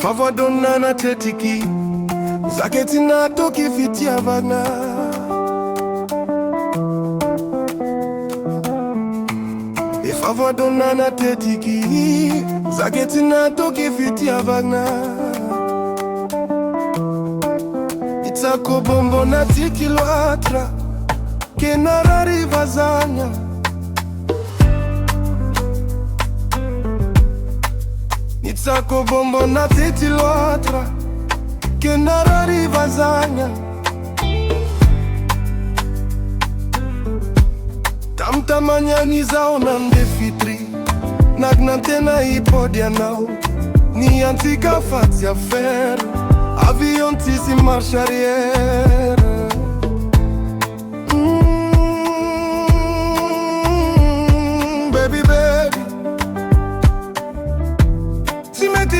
favor donna na tetiki zaketi na toki fitia vana e favor donna na tetiki zaketi na toki fitia vana itako bombo na tikilwatra kenarari vazanya Nitsako bombo na titilwatra kenarari vazanya tamtamanyani zao na ndefitri nagnantena ipodia nao ni antika fatia fer avion tisi marche arrière baby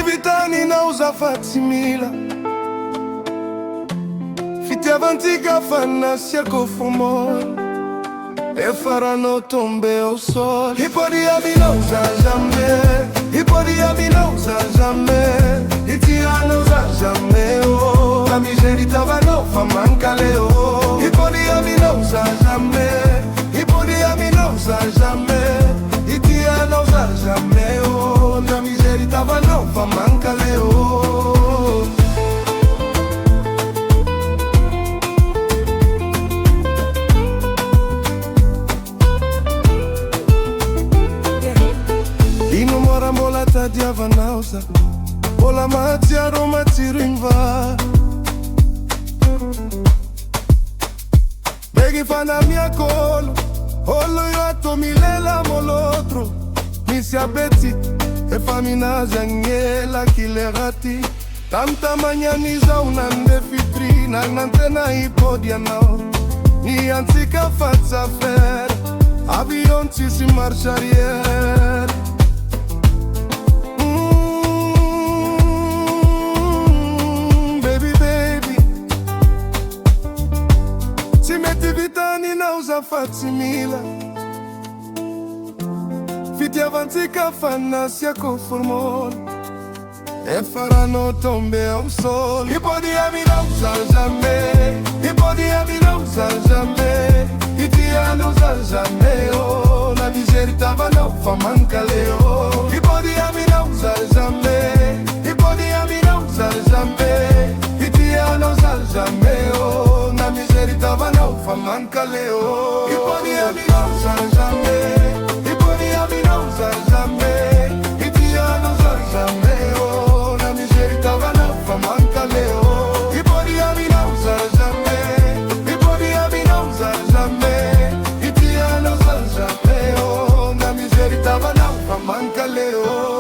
Vitani nauza fatimila Fiti avantika fana cerco fumor E faranno tombe au sol Hipodia mi nauza jamais Hipodia mi nauza jamais Itia nauza jamais oh La miseria va no fa manca leo Hipodia mi nauza jamais Hipodia mi nauza jamais Itia nauza jamais oh La miseria va no fa manca leo Ino mora mola tadia vanausa Mola matia roma tiringva Begi fana mia colo Olo yo atomilela molotro Misi abeti E famina zangela kilerati Tanta manyaniza unande fitri Nagnantena ipodia nao Ni antika fatsa fer Avion tisi marche arrière Baby Si metti vitani nauza fatimila Fiti avantika fana sia conformol E faranno tombe au sol Hipodia mi nauza jamais Hipodia mi nauza jamais Itia nauza jamais oh La miseria va no fa manca leo Hipodia mi nauza jamais Hipodia mi nauza jamais Itia nauza jamais oh La miseria va no fa manca leo Hipodia mi nauza jamais jamais, itia nauza jamais oh La miseria va no fa manca leo Hipodia mi nauza jamais Hipodia mi nauza jamais Itia nauza jamais oh La miseria va no fa manca leo